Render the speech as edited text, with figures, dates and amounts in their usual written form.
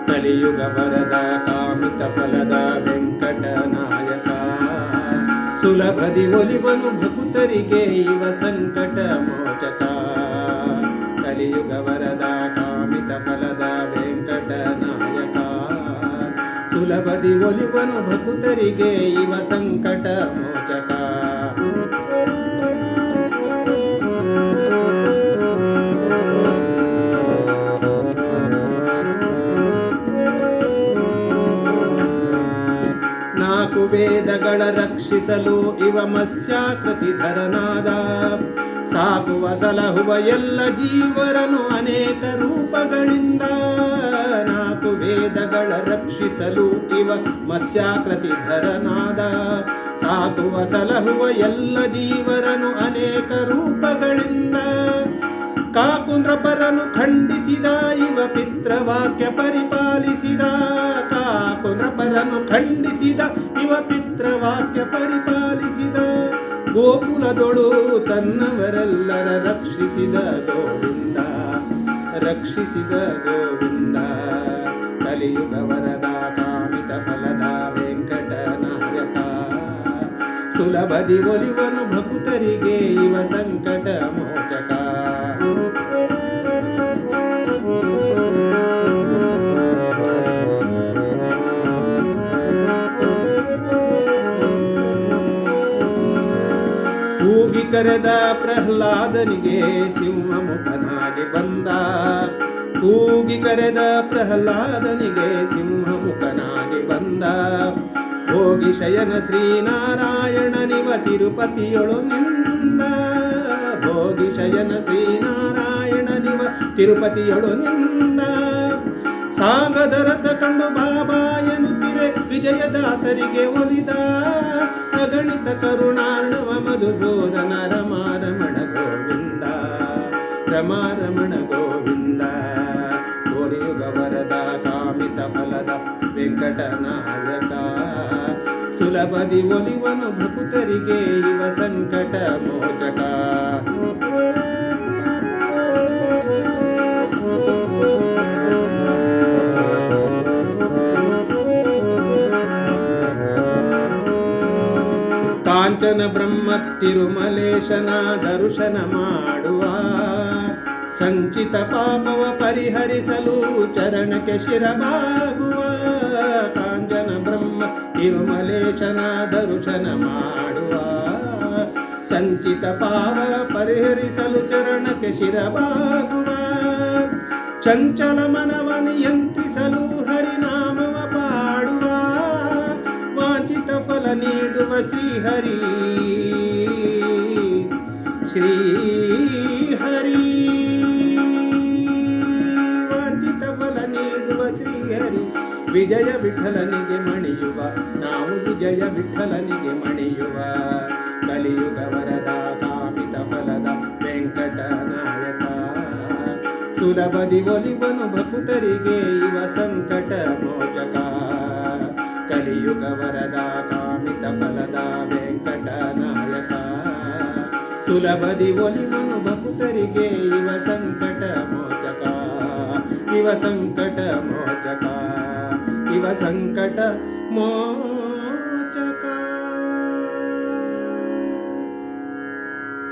ಕಲಿಯುಗ ವರದ ಕಾಮಿತ ಫಲದ ವೆಂಕಟನಾಯಕ, ಸುಲಭದಿ ಒಲಿವನು ಭಕ್ತರಿಗೆ ಇವ ಸಂಕಟ ಮೋಚಕ. ಕಲಿಯುಗ ವರದ ಕಾಮಿತ ಫಲದ ವೆಂಕಟನಾಯಕ, ಸುಲಭದಿ ಒಲಿವನು ಭಕ್ತರಿಗೆ ಇವ ಸಂಕಟ ಮೋಚಕ. ನಾಲ್ಕು ವೇದಗಳ ರಕ್ಷಿಸಲು ಇವ ಮತ್ಸ್ಯಾಕೃತಿ ಧರನಾದ, ಸಾಕುವ ಸಲಹುವ ಎಲ್ಲ ಜೀವರನು ಅನೇಕ ರೂಪಗಳಿಂದ. ನಾಲ್ಕು ವೇದಗಳ ರಕ್ಷಿಸಲು ಇವ ಮತ್ಸ್ಯಾಕೃತಿ ಧರನಾದ, ಸಾಕುವ ಸಲಹುವ ಎಲ್ಲ ಜೀವರನು ಅನೇಕ ರೂಪಗಳಿಂದ. ಕಾಕು ನೃಪರನು ಖಂಡಿಸಿದ ಇವ ಪಿತೃವಾಕ್ಯ ಪರಿಪಾಲಿಸಿದ, ಕಾಕು ನೃಪರನು ಖಂಡಿಸಿದ ಇವ ಪಿತೃವಾಕ್ಯ ಪರಿಪಾಲಿಸಿದ. ಗೋಕುಲದೊಳು ತನ್ನವರೆಲ್ಲರ ರಕ್ಷಿಸಿದ ಗೋವಿಂದ, ರಕ್ಷಿಸಿದ ಗೋವಿಂದ. ಕಲಿಯುಗ ವರದ ಕಾಮಿತ ಫಲದ ವೆಂಕಟನಾಯಕ, ಸುಲಭದಿ ಒಲಿವನು ಭಕ್ತರಿಗೆ ಇವ ಸಂಕಟ ಮೋಚಕ. ಕೂಗಿ ಕರೆದ ಪ್ರಹ್ಲಾದನಿಗೆ ಸಿಂಹಮುಖನಾಗಿ ಬಂದ, ಕೂಗಿ ಕರೆದ ಪ್ರಹ್ಲಾದನಿಗೆ ಸಿಂಹಮುಖನಾಗಿ ಬಂದ. ಹೋಗಿ ಶಯನ ಶ್ರೀನಾರಾಯಣನಿವ ತಿರುಪತಿಯೊಳು ನಿಂದ, ಭೋಗಿ ಶಯನ ಶ್ರೀನಾರಾಯಣನಿವ ತಿರುಪತಿಯೊಳು ನಿಂದ. ಸಾಗದ ರಥ ಕಂಡು ಬಾಬಾ ಎನ್ನುತ್ತಿರೆ ವಿಜಯದಾಸರಿಗೆ ಒಲಿದ, ಅಗಣಿತ ಕರುಣಾರ್ಣವ ಮಧುಸೂದನ ರಮಾರಮಣ ಗೋವಿಂದ, ರಮಾರಮಣ ಗೋವಿಂದ. ಕೋರಿಯುಗ ವರದ ಕಾಮಿತ ಫಲದ ವೆಂಕಟನಾಯಕ, ಸುಲಭದಿ ಒಲಿವನು ಭಕ್ತರಿಗೆ ಇವ ಸಂಕಟ ಮೋಚಕ. ಕಾಂಚನ ಬ್ರಹ್ಮ ತಿರುಮಲೇಶನ ದರ್ಶನ ಮಾಡುವ, ಸಂಚಿತ ಪಾಪವ ಪರಿಹರಿಸಲು ಚರಣಕ್ಕೆ ಶಿರಬಾಗುವ. ಕಾಂಚನ ಬ್ರಹ್ಮ ತಿರುಮಲೇಶನ ದರ್ಶನ ಮಾಡುವ, ಸಂಚಿತ ಪಾಪ ಪರಿಹರಿಸಲು ಚರಣಕ್ಕೆ ಶಿರಬಾಗುವ. ಚಂಚಲ ಮನವ ನಿಯಂತ್ರಿಸಲು ಹರಿನಾಮವ ಪಾಡುವ, ವಾಂಚಿತ ಫಲ ನೀಡುವ ಶ್ರೀಹರಿ, ಶ್ರೀಹರಿ. ವಾಂಚಿತ ಫಲ ನೀಡುವ ಶ್ರೀಹರಿ, ವಿಜಯ ವಿಠಲನಿಗೆ ಮಣಿಯುವ, ನಾವು ವಿಜಯ ವಿಠಲನಿಗೆ ಮಣಿಯುವ. ಕಲಿಯುಗ ವರದ ಕಾಮಿತ ಫಲದ ವೆಂಕಟನಾಯಕ, ಸುಲಭದಿ ಒಲಿವನು ಭಕ್ತರಿಗೆ ಇವ ಸಂಕಟ ಮೋಚಕ. ಕಲಿಯುಗ ವರದ ಕಾಮಿತ ಫಲದ ವೆಂಕಟನಾಯಕ, ಸುಲಭದಿ ಒಲಿವನು ಭಕ್ತರಿಗೆ ಇವ ಸಂಕಟ ಮೋಚಕ, ಇವ ಸಂಕಟ ಮೋಚಕ, ಇವ ಸಂಕಟ ಮೋಚಕ.